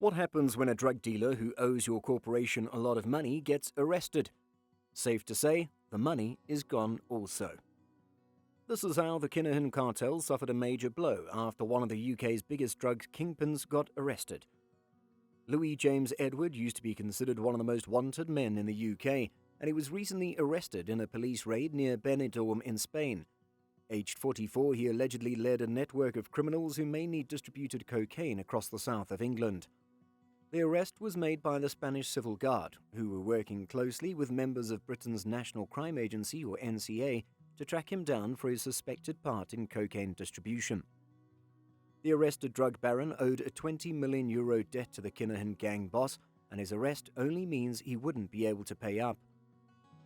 What happens when a drug dealer who owes your corporation a lot of money gets arrested? Safe to say, the money is gone also. This is how the Kinahan Cartel suffered a major blow after one of the UK's biggest drug kingpins got arrested. Louis James Edward used to be considered one of the most wanted men in the UK, and he was recently arrested in a police raid near Benidorm in Spain. Aged 44, he allegedly led a network of criminals who mainly distributed cocaine across the south of England. The arrest was made by the Spanish Civil Guard, who were working closely with members of Britain's National Crime Agency, or NCA, to track him down for his suspected part in cocaine distribution. The arrested drug baron owed a €20 million debt to the Kinahan gang boss, and his arrest only means he wouldn't be able to pay up.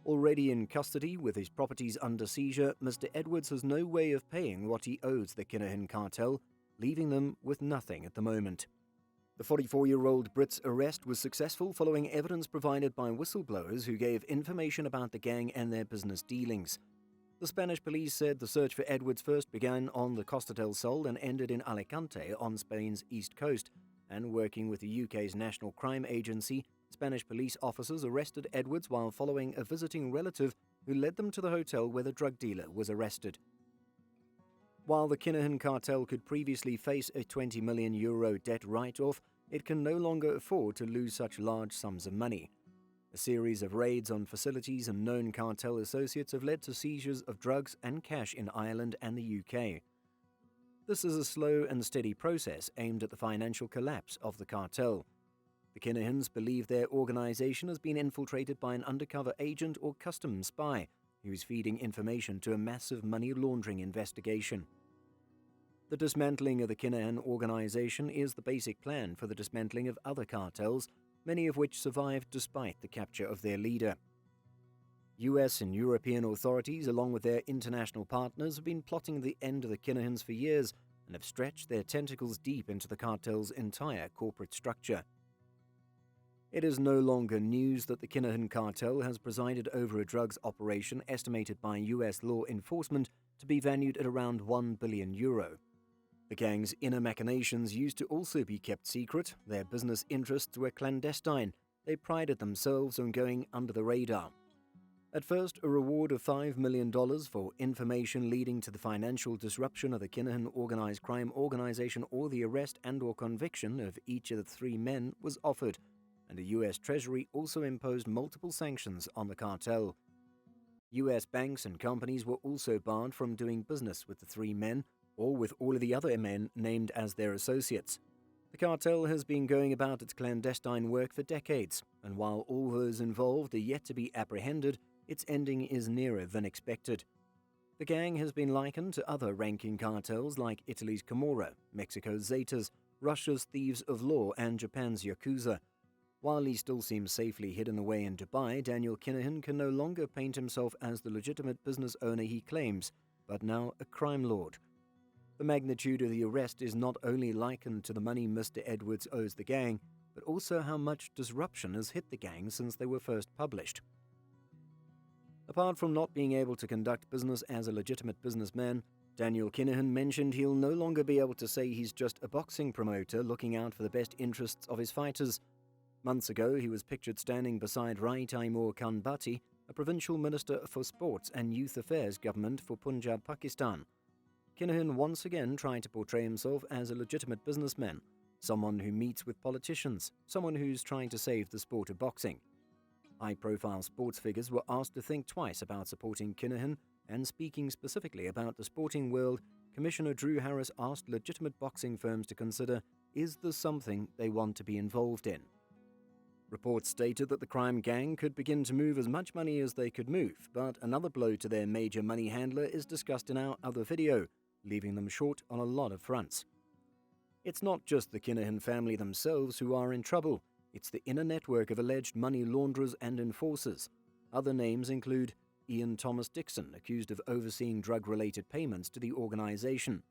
Already in custody with his properties under seizure, Mr. Edwards has no way of paying what he owes the Kinahan cartel, leaving them with nothing at the moment. The 44-year-old Brit's arrest was successful following evidence provided by whistleblowers who gave information about the gang and their business dealings. The Spanish police said the search for Edwards first began on the Costa del Sol and ended in Alicante on Spain's east coast, and working with the UK's National Crime Agency, Spanish police officers arrested Edwards while following a visiting relative who led them to the hotel where the drug dealer was arrested. While the Kinahan cartel could previously face a €20 million debt write-off, it can no longer afford to lose such large sums of money. A series of raids on facilities and known cartel associates have led to seizures of drugs and cash in Ireland and the UK. This is a slow and steady process aimed at the financial collapse of the cartel. The Kinahans believe their organization has been infiltrated by an undercover agent or customs spy who is feeding information to a massive money laundering investigation. The dismantling of the Kinahan organization is the basic plan for the dismantling of other cartels, many of which survived despite the capture of their leader. US and European authorities, along with their international partners, have been plotting the end of the Kinahans for years and have stretched their tentacles deep into the cartel's entire corporate structure. It is no longer news that the Kinahan cartel has presided over a drugs operation estimated by US law enforcement to be valued at around €1 billion. The gang's inner machinations used to also be kept secret. Their business interests were clandestine. They prided themselves on going under the radar. At first, a reward of $5 million for information leading to the financial disruption of the Kinahan organized crime organization or the arrest and/or conviction of each of the three men was offered, and the US Treasury also imposed multiple sanctions on the cartel. US banks and companies were also barred from doing business with the three men or with all of the other men named as their associates. The cartel has been going about its clandestine work for decades, and while all those involved are yet to be apprehended, its ending is nearer than expected. The gang has been likened to other ranking cartels like Italy's Camorra, Mexico's Zetas, Russia's Thieves of Law, and Japan's Yakuza. While he still seems safely hidden away in Dubai, Daniel Kinahan can no longer paint himself as the legitimate business owner he claims, but now a crime lord. The magnitude of the arrest is not only likened to the money Mr. Edwards owes the gang, but also how much disruption has hit the gang since they were first published. Apart from not being able to conduct business as a legitimate businessman, Daniel Kinahan mentioned he'll no longer be able to say he's just a boxing promoter looking out for the best interests of his fighters. Months ago, he was pictured standing beside Rai Taimur Khan Bhatti, a provincial minister for sports and youth affairs government for Punjab, Pakistan. Kinahan once again tried to portray himself as a legitimate businessman, someone who meets with politicians, someone who's trying to save the sport of boxing. High-profile sports figures were asked to think twice about supporting Kinahan, and speaking specifically about the sporting world, Commissioner Drew Harris asked legitimate boxing firms to consider, is this something they want to be involved in? Reports stated that the crime gang could begin to move as much money as they could move, but another blow to their major money handler is discussed in our other video, leaving them short on a lot of fronts. It's not just the Kinahan family themselves who are in trouble, it's the inner network of alleged money launderers and enforcers. Other names include Ian Thomas Dixon, accused of overseeing drug-related payments to the organization;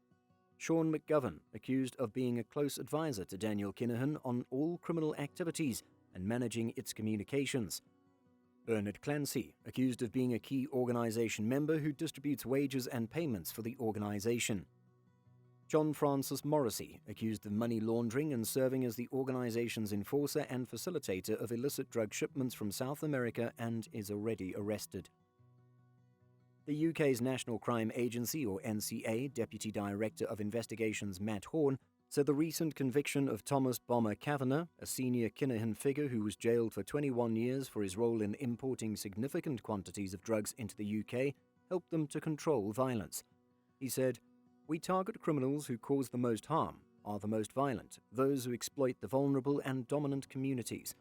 Sean McGovern, accused of being a close advisor to Daniel Kinahan on all criminal activities and managing its communications; Bernard Clancy, accused of being a key organization member who distributes wages and payments for the organization; John Francis Morrissey, accused of money laundering and serving as the organization's enforcer and facilitator of illicit drug shipments from South America, and is already arrested. The UK's National Crime Agency, or NCA, Deputy Director of Investigations Matt Horn, said the recent conviction of Thomas Bomber Kavanagh, a senior Kinahan figure who was jailed for 21 years for his role in importing significant quantities of drugs into the UK, helped them to control violence. He said, "We target criminals who cause the most harm, are the most violent, those who exploit the vulnerable and dominant communities.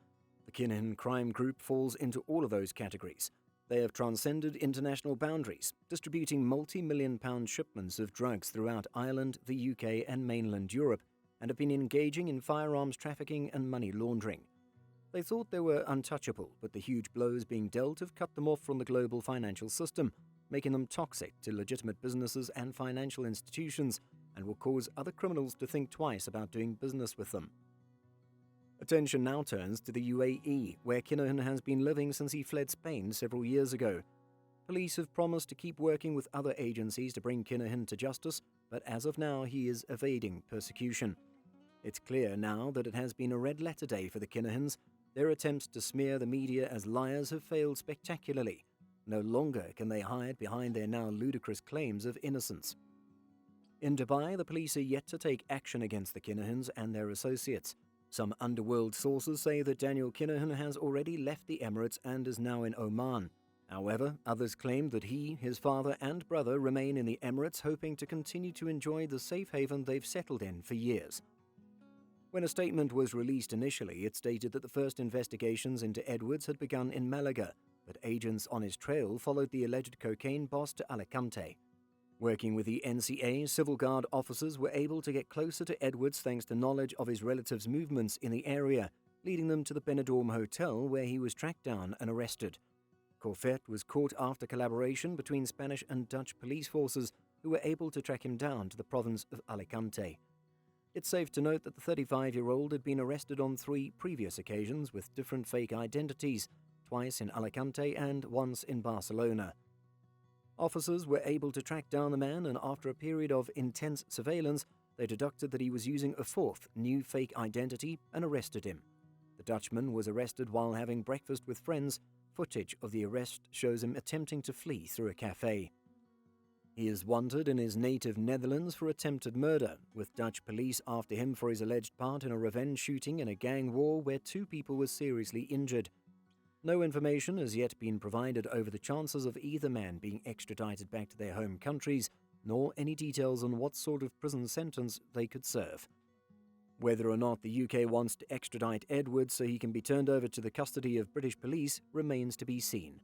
The Kinahan crime group falls into all of those categories. They have transcended international boundaries, distributing multi-million-pound shipments of drugs throughout Ireland, the UK, and mainland Europe, and have been engaging in firearms trafficking and money laundering. They thought they were untouchable, but the huge blows being dealt have cut them off from the global financial system, making them toxic to legitimate businesses and financial institutions, and will cause other criminals to think twice about doing business with them." Attention now turns to the UAE, where Kinahan has been living since he fled Spain several years ago. Police have promised to keep working with other agencies to bring Kinahan to justice, but as of now he is evading persecution. It's clear now that it has been a red-letter day for the Kinahans. Their attempts to smear the media as liars have failed spectacularly. No longer can they hide behind their now ludicrous claims of innocence. In Dubai, the police are yet to take action against the Kinahans and their associates. Some underworld sources say that Daniel Kinahan has already left the Emirates and is now in Oman. However, others claim that he, his father, and brother remain in the Emirates, hoping to continue to enjoy the safe haven they've settled in for years. When a statement was released initially, it stated that the first investigations into Edwards had begun in Malaga, but agents on his trail followed the alleged cocaine boss to Alicante. Working with the NCA, civil guard officers were able to get closer to Edwards thanks to knowledge of his relatives' movements in the area, leading them to the Benidorm Hotel where he was tracked down and arrested. Corfette was caught after collaboration between Spanish and Dutch police forces, who were able to track him down to the province of Alicante. It's safe to note that the 35-year-old had been arrested on 3 previous occasions with different fake identities, twice in Alicante and once in Barcelona. Officers were able to track down the man, and after a period of intense surveillance, they deducted that he was using a 4th new fake identity and arrested him. The Dutchman was arrested while having breakfast with friends. Footage of the arrest shows him attempting to flee through a cafe. He is wanted in his native Netherlands for attempted murder, with Dutch police after him for his alleged part in a revenge shooting in a gang war where 2 people were seriously injured. No information has yet been provided over the chances of either man being extradited back to their home countries, nor any details on what sort of prison sentence they could serve. Whether or not the UK wants to extradite Edwards so he can be turned over to the custody of British police remains to be seen.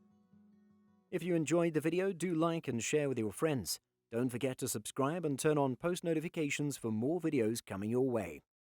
If you enjoyed the video, do like and share with your friends. Don't forget to subscribe and turn on post notifications for more videos coming your way.